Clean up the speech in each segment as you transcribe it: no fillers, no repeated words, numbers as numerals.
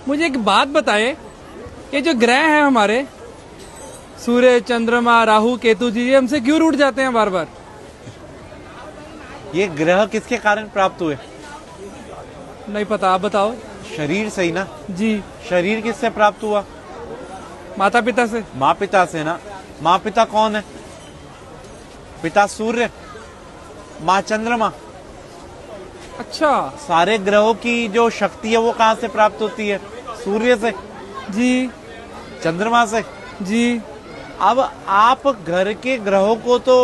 मुझे एक बात बताएं, ये जो ग्रह हैं हमारे सूर्य, चंद्रमा, राहु, केतु जी, ये हमसे क्यों रूठ जाते हैं बार बार? ये ग्रह किसके कारण प्राप्त हुए? नहीं पता, आप बताओ। शरीर से ही ना जी। शरीर किससे प्राप्त हुआ? माता पिता से। माँ पिता से ना। माँ पिता कौन है? पिता सूर्य, माँ चंद्रमा। अच्छा। सारे ग्रहों की जो शक्ति है वो कहाँ से प्राप्त होती है? सूर्य से जी। चंद्रमा से जी। अब आप घर के ग्रहों को तो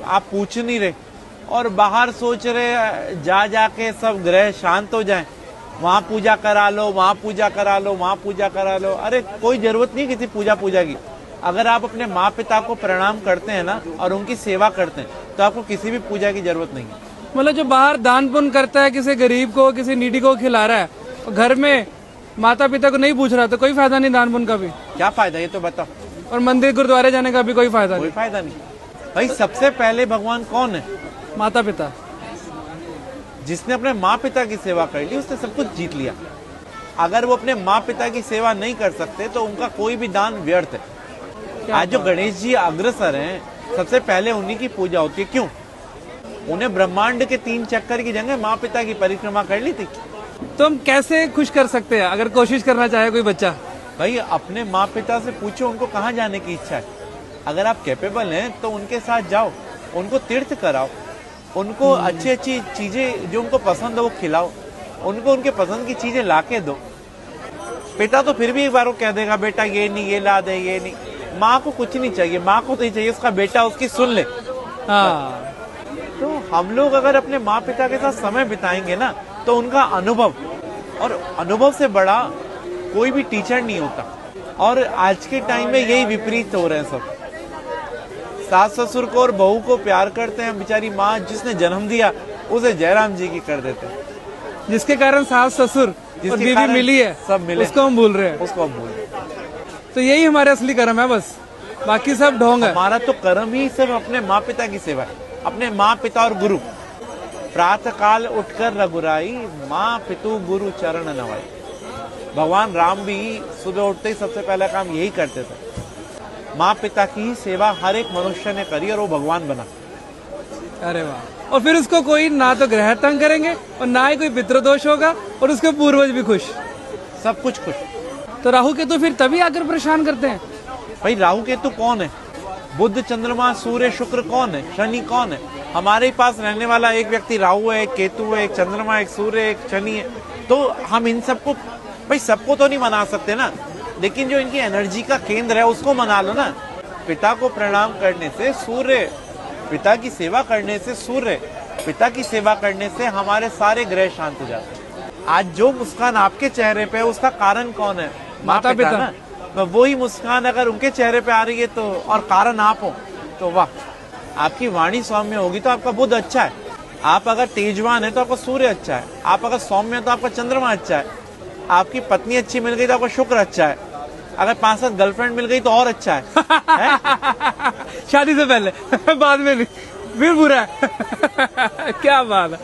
आप पूछ नहीं रहे और बाहर सोच रहे जा जाके सब ग्रह शांत हो जाएं, वहां पूजा करा लो, वहां पूजा करा लो, वहां पूजा करा लो। अरे कोई जरूरत नहीं किसी पूजा की। अगर आप अपने माँ पिता को प्रणाम करते हैं ना और उनकी सेवा करते हैं तो आपको किसी भी पूजा की जरूरत नहीं है। मतलब जो बाहर दान पुण्य करता है, किसी गरीब को, किसी नीडी को खिला रहा है, और घर में माता पिता को नहीं पूछ रहा, तो कोई फायदा नहीं दान पुण्य का भी। क्या फायदा ये तो बताओ। और मंदिर गुरुद्वारे जाने का भी कोई फायदा नहीं। कोई फायदा नहीं भाई। सबसे पहले भगवान कौन है? माता पिता। जिसने अपने माँ पिता की सेवा कर ली उसने सब कुछ जीत लिया। अगर वो अपने माँ पिता की सेवा नहीं कर सकते तो उनका कोई भी दान व्यर्थ है। आज जो गणेश जी अग्रसर हैं, सबसे पहले उन्हीं की पूजा होती है। क्यों? उन्हें ब्रह्मांड के 3 चक्कर की जगह माँ पिता की परिक्रमा कर ली थी। तो हम कैसे खुश कर सकते हैं अगर कोशिश करना चाहे कोई बच्चा? भाई अपने माँ पिता से पूछो उनको कहाँ जाने की इच्छा है। अगर आप कैपेबल हैं तो उनके साथ जाओ, उनको तीर्थ कराओ, उनको अच्छी अच्छी चीजें जो उनको पसंद हो वो खिलाओ, उनको उनके पसंद की चीजें लाके दो। पिता तो फिर भी एक बार वो कह देगा बेटा ये नहीं, ये ला दे, ये नहीं। माँ को कुछ नहीं चाहिए, माँ को तो ही चाहिए उसका बेटा उसकी सुन ले। हाँ। तो हम लोग अगर अपने माँ पिता के साथ समय बिताएंगे ना तो उनका अनुभव, और अनुभव से बड़ा कोई भी टीचर नहीं होता। और आज के टाइम में यही विपरीत हो रहे हैं सब। सास ससुर को और बहू को प्यार करते हैं, बेचारी माँ जिसने जन्म दिया उसे जयराम जी की कर देते हैं। जिसके कारण सास ससुर और बीवी मिली है, सब मिले, उसको हम भूल रहे हैं। उसको हम भूल रहे हैं। तो यही हमारे असली कर्म है, बस बाकी सब ढोंग है। हमारा तो कर्म ही सिर्फ अपने माँ पिता की सेवा है, अपने माँ पिता और गुरु। प्रातः काल उठकर रघुराई, माँ पितु गुरु चरण नवाई। भगवान राम भी सुबह उठते ही सबसे पहला काम यही करते थे। माँ पिता की ही सेवा हर एक मनुष्य ने करी और वो भगवान बना। अरे वाह। और फिर उसको कोई ना तो ग्रह तंग करेंगे और ना ही कोई पितृदोष होगा, और उसके पूर्वज भी खुश, सब कुछ खुश। तो राहु केतु फिर तभी आकर परेशान करते हैं। भाई राहु केतु कौन है? बुध, चंद्रमा, सूर्य, शुक्र कौन है? शनि कौन है? हमारे ही पास रहने वाला एक व्यक्ति राहु है, एक केतु है, एक चंद्रमा, एक सूर्य, एक शनि है। तो हम इन सबको, भाई सबको तो नहीं मना सकते ना, लेकिन जो इनकी एनर्जी का केंद्र है उसको मना लो ना। पिता को प्रणाम करने से सूर्य, पिता की सेवा करने से सूर्य, पिता की सेवा करने से हमारे सारे ग्रह शांत हो जाते हैं। आज जो मुस्कान आपके चेहरे पे है उसका कारण कौन है? माता पिता ना। तो वही मुस्कान अगर उनके चेहरे पे आ रही है तो, और कारण आप हो, तो वाह। आपकी वाणी सौम्य होगी तो आपका बुध अच्छा है। आप अगर तेजवान है तो आपका सूर्य अच्छा है। आप अगर सौम्य है तो आपका चंद्रमा अच्छा है। आपकी पत्नी अच्छी मिल गई तो आपका शुक्र अच्छा है। अगर 5-7 गर्लफ्रेंड मिल गई तो और अच्छा है, शादी से पहले बाद में नहीं, फिर बुरा है। क्या बात है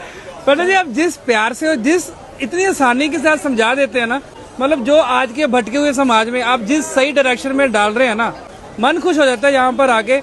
पंडित जी, आप जिस प्यार से और जिस इतनी आसानी के साथ समझा देते हैं ना, मतलब जो आज के भटके हुए समाज में आप जिस सही डायरेक्शन में डाल रहे हैं ना, मन खुश हो जाता है यहाँ पर आके।